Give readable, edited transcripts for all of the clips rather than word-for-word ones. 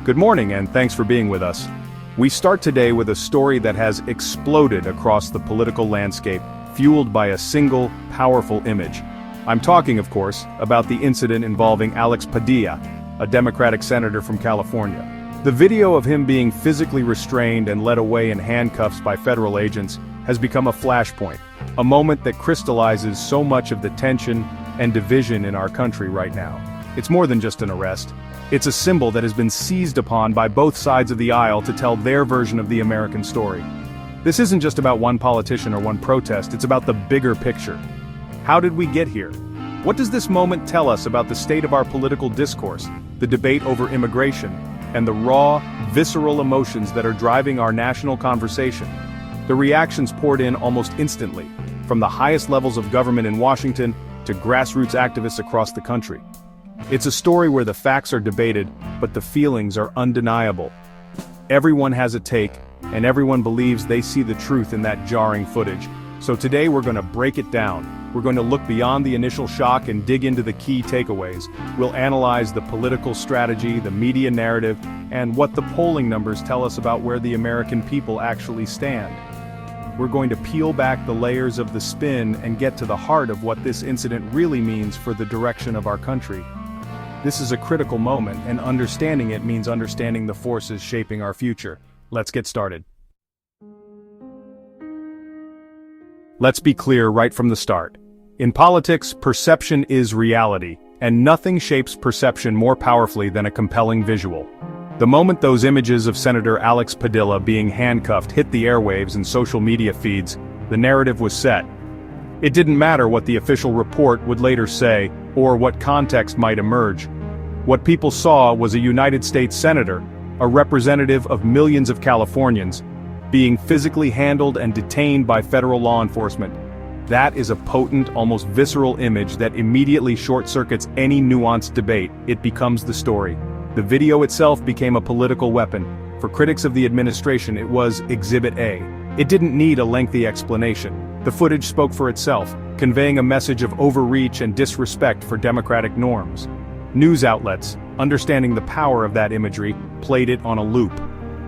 Good morning and thanks for being with us. We start today with a story that has exploded across the political landscape, fueled by a single, powerful image. I'm talking, of course, about the incident involving Alex Padilla, a Democratic senator from California. The video of him being physically restrained and led away in handcuffs by federal agents has become a flashpoint, a moment that crystallizes so much of the tension and division in our country right now. It's more than just an arrest. It's a symbol that has been seized upon by both sides of the aisle to tell their version of the American story. This isn't just about one politician or one protest, it's about the bigger picture. How did we get here? What does this moment tell us about the state of our political discourse, the debate over immigration, and the raw, visceral emotions that are driving our national conversation? The reactions poured in almost instantly, from the highest levels of government in Washington to grassroots activists across the country. It's a story where the facts are debated, but the feelings are undeniable. Everyone has a take, and everyone believes they see the truth in that jarring footage. So today we're going to break it down. We're going to look beyond the initial shock and dig into the key takeaways. We'll analyze the political strategy, the media narrative, and what the polling numbers tell us about where the American people actually stand. We're going to peel back the layers of the spin and get to the heart of what this incident really means for the direction of our country. This is a critical moment, and understanding it means understanding the forces shaping our future. Let's get started. Let's be clear right from the start. In politics, perception is reality, and nothing shapes perception more powerfully than a compelling visual. The moment those images of Senator Alex Padilla being handcuffed hit the airwaves and social media feeds, the narrative was set. It didn't matter what the official report would later say, or what context might emerge. What people saw was a United States senator, a representative of millions of Californians, being physically handled and detained by federal law enforcement. That is a potent, almost visceral image that immediately short-circuits any nuanced debate. It becomes the story. The video itself became a political weapon. For critics of the administration, it was Exhibit A. It didn't need a lengthy explanation. The footage spoke for itself, conveying a message of overreach and disrespect for democratic norms. News outlets, understanding the power of that imagery, played it on a loop.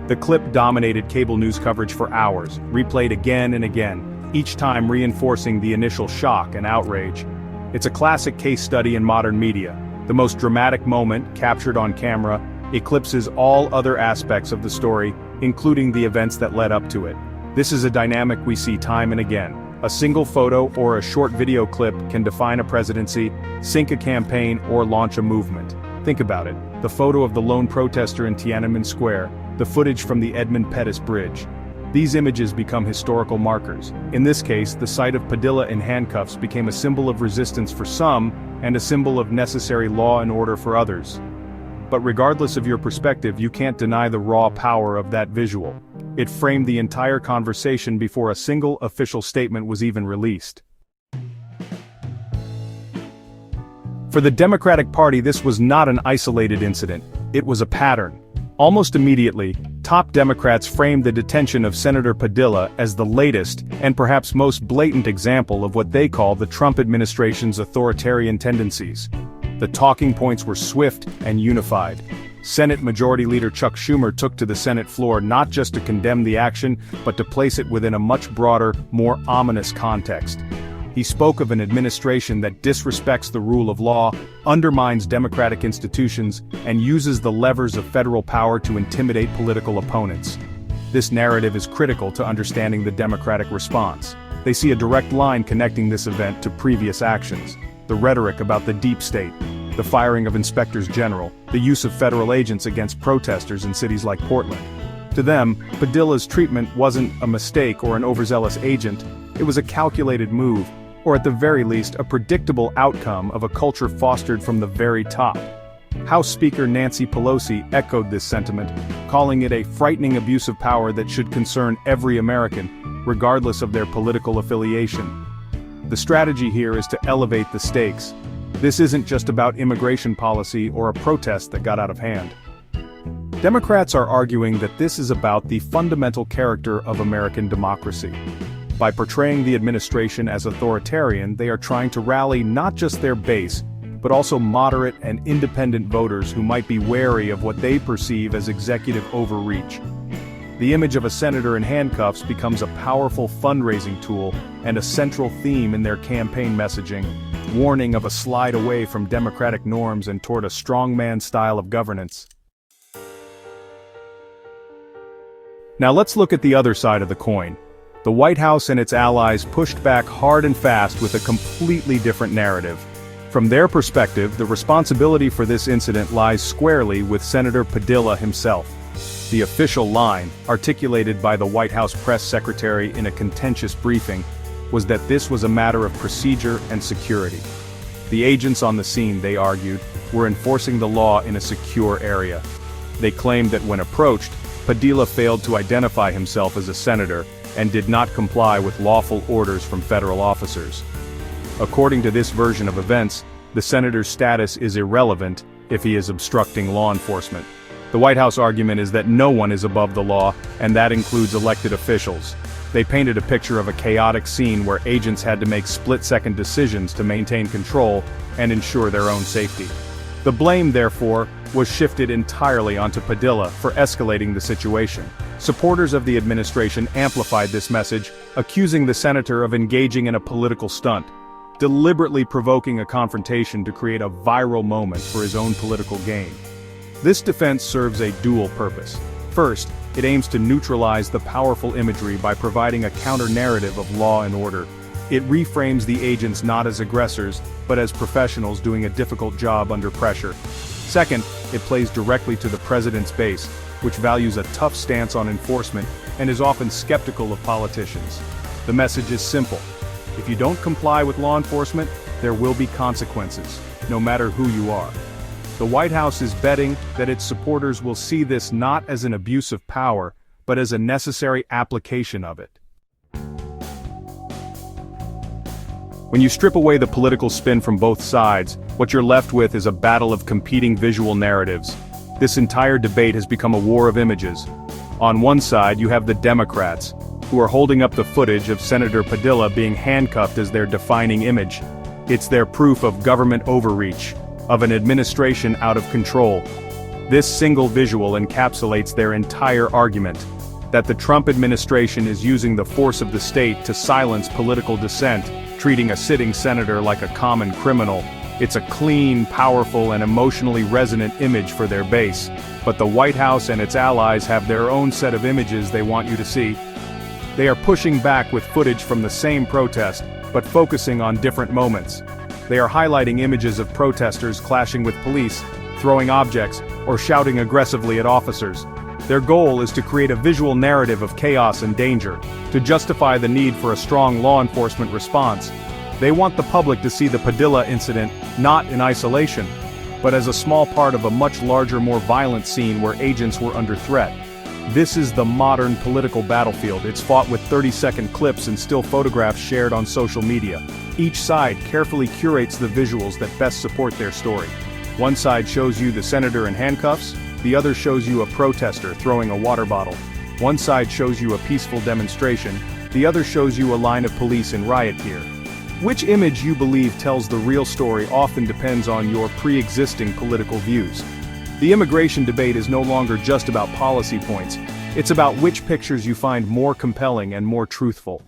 The clip dominated cable news coverage for hours, replayed again and again, each time reinforcing the initial shock and outrage. It's a classic case study in modern media. The most dramatic moment, captured on camera, eclipses all other aspects of the story, including the events that led up to it. This is a dynamic we see time and again. A single photo or a short video clip can define a presidency, sink a campaign, or launch a movement. Think about it. The photo of the lone protester in Tiananmen Square, the footage from the Edmund Pettus Bridge. These images become historical markers. In this case, the sight of Padilla in handcuffs became a symbol of resistance for some, and a symbol of necessary law and order for others. But regardless of your perspective, you can't deny the raw power of that visual. It framed the entire conversation before a single official statement was even released. For the Democratic Party, this was not an isolated incident. It was a pattern. Almost immediately, top Democrats framed the detention of Senator Padilla as the latest and perhaps most blatant example of what they call the Trump administration's authoritarian tendencies. The talking points were swift and unified. Senate Majority Leader Chuck Schumer took to the Senate floor not just to condemn the action, but to place it within a much broader, more ominous context. He spoke of an administration that disrespects the rule of law, undermines democratic institutions, and uses the levers of federal power to intimidate political opponents. This narrative is critical to understanding the Democratic response. They see a direct line connecting this event to previous actions. The rhetoric about the deep state, the firing of inspectors general, the use of federal agents against protesters in cities like Portland. To them, Padilla's treatment wasn't a mistake or an overzealous agent, it was a calculated move, or at the very least a predictable outcome of a culture fostered from the very top. House Speaker Nancy Pelosi echoed this sentiment, calling it a frightening abuse of power that should concern every American, regardless of their political affiliation. The strategy here is to elevate the stakes. This isn't just about immigration policy or a protest that got out of hand. Democrats are arguing that this is about the fundamental character of American democracy. By portraying the administration as authoritarian, they are trying to rally not just their base, but also moderate and independent voters who might be wary of what they perceive as executive overreach. The image of a senator in handcuffs becomes a powerful fundraising tool and a central theme in their campaign messaging, warning of a slide away from democratic norms and toward a strongman style of governance. Now let's look at the other side of the coin. The White House and its allies pushed back hard and fast with a completely different narrative. From their perspective, the responsibility for this incident lies squarely with Senator Padilla himself. The official line, articulated by the White House press secretary in a contentious briefing, was that this was a matter of procedure and security. The agents on the scene, they argued, were enforcing the law in a secure area. They claimed that when approached, Padilla failed to identify himself as a senator and did not comply with lawful orders from federal officers. According to this version of events, the senator's status is irrelevant if he is obstructing law enforcement. The White House argument is that no one is above the law, and that includes elected officials. They painted a picture of a chaotic scene where agents had to make split-second decisions to maintain control and ensure their own safety. The blame, therefore, was shifted entirely onto Padilla for escalating the situation. Supporters of the administration amplified this message, accusing the senator of engaging in a political stunt, deliberately provoking a confrontation to create a viral moment for his own political gain. This defense serves a dual purpose. First, it aims to neutralize the powerful imagery by providing a counter-narrative of law and order. It reframes the agents not as aggressors, but as professionals doing a difficult job under pressure. Second, it plays directly to the president's base, which values a tough stance on enforcement and is often skeptical of politicians. The message is simple. If you don't comply with law enforcement, there will be consequences, no matter who you are. The White House is betting that its supporters will see this not as an abuse of power, but as a necessary application of it. When you strip away the political spin from both sides, what you're left with is a battle of competing visual narratives. This entire debate has become a war of images. On one side you have the Democrats, who are holding up the footage of Senator Padilla being handcuffed as their defining image. It's their proof of government overreach, of an administration out of control. This single visual encapsulates their entire argument, that the Trump administration is using the force of the state to silence political dissent, treating a sitting senator like a common criminal. It's a clean, powerful, and emotionally resonant image for their base. But the White House and its allies have their own set of images they want you to see. They are pushing back with footage from the same protest, but focusing on different moments. They are highlighting images of protesters clashing with police, throwing objects, or shouting aggressively at officers. Their goal is to create a visual narrative of chaos and danger, to justify the need for a strong law enforcement response. They want the public to see the Padilla incident not in isolation, but as a small part of a much larger, more violent scene where agents were under threat. This is the modern political battlefield. It's fought with 30-second clips and still photographs shared on social media. Each side carefully curates the visuals that best support their story. One side shows you the senator in handcuffs, the other shows you a protester throwing a water bottle. One side shows you a peaceful demonstration, the other shows you a line of police in riot gear. Which image you believe tells the real story often depends on your pre-existing political views. The immigration debate is no longer just about policy points, it's about which pictures you find more compelling and more truthful.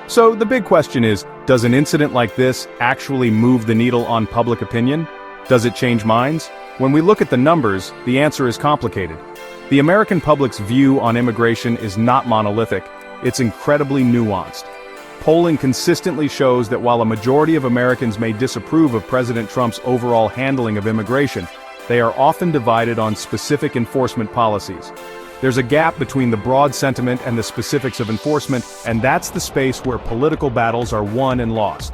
So the big question is, does an incident like this actually move the needle on public opinion? Does it change minds? When we look at the numbers, the answer is complicated. The American public's view on immigration is not monolithic, it's incredibly nuanced. Polling consistently shows that while a majority of Americans may disapprove of President Trump's overall handling of immigration, they are often divided on specific enforcement policies. There's a gap between the broad sentiment and the specifics of enforcement, and that's the space where political battles are won and lost.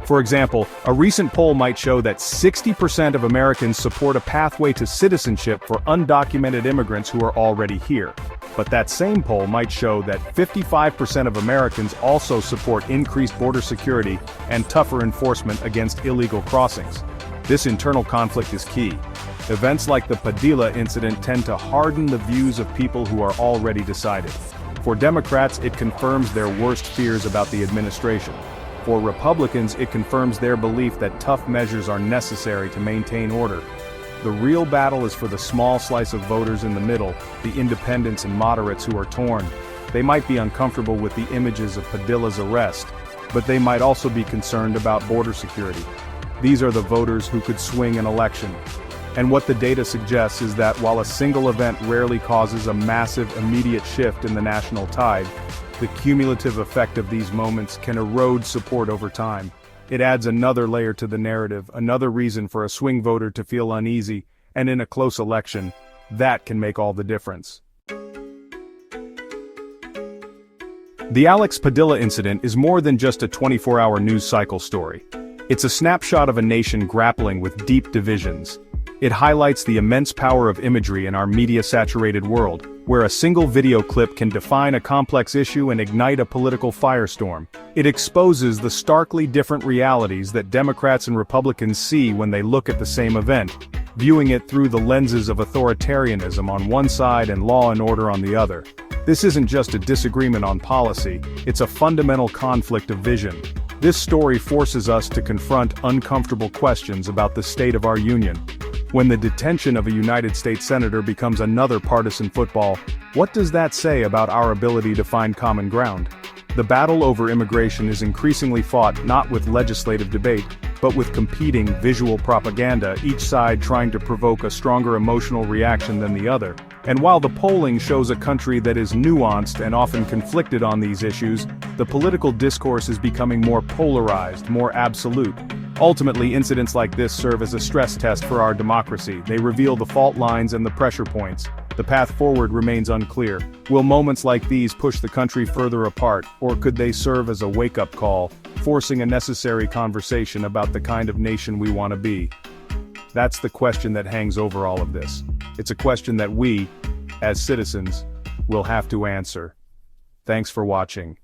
For example, a recent poll might show that 60% of Americans support a pathway to citizenship for undocumented immigrants who are already here. But that same poll might show that 55% of Americans also support increased border security and tougher enforcement against illegal crossings. This internal conflict is key. Events like the Padilla incident tend to harden the views of people who are already decided. For Democrats, it confirms their worst fears about the administration. For Republicans, it confirms their belief that tough measures are necessary to maintain order. The real battle is for the small slice of voters in the middle, the independents and moderates who are torn. They might be uncomfortable with the images of Padilla's arrest, but they might also be concerned about border security. These are the voters who could swing an election. And what the data suggests is that while a single event rarely causes a massive immediate shift in the national tide, the cumulative effect of these moments can erode support over time. It adds another layer to the narrative, another reason for a swing voter to feel uneasy, and in a close election, that can make all the difference. The Alex Padilla incident is more than just a 24-hour news cycle story. It's a snapshot of a nation grappling with deep divisions. It highlights the immense power of imagery in our media-saturated world, where a single video clip can define a complex issue and ignite a political firestorm. It exposes the starkly different realities that Democrats and Republicans see when they look at the same event, viewing it through the lenses of authoritarianism on one side and law and order on the other. This isn't just a disagreement on policy, it's a fundamental conflict of vision. This story forces us to confront uncomfortable questions about the state of our union. When the detention of a United States senator becomes another partisan football, what does that say about our ability to find common ground? The battle over immigration is increasingly fought not with legislative debate, but with competing visual propaganda, each side trying to provoke a stronger emotional reaction than the other. And while the polling shows a country that is nuanced and often conflicted on these issues, the political discourse is becoming more polarized, more absolute. Ultimately, incidents like this serve as a stress test for our democracy. They reveal the fault lines and the pressure points. The path forward remains unclear. Will moments like these push the country further apart, or could they serve as a wake-up call, forcing a necessary conversation about the kind of nation we want to be? That's the question that hangs over all of this. It's a question that we, as citizens, will have to answer. Thanks for watching.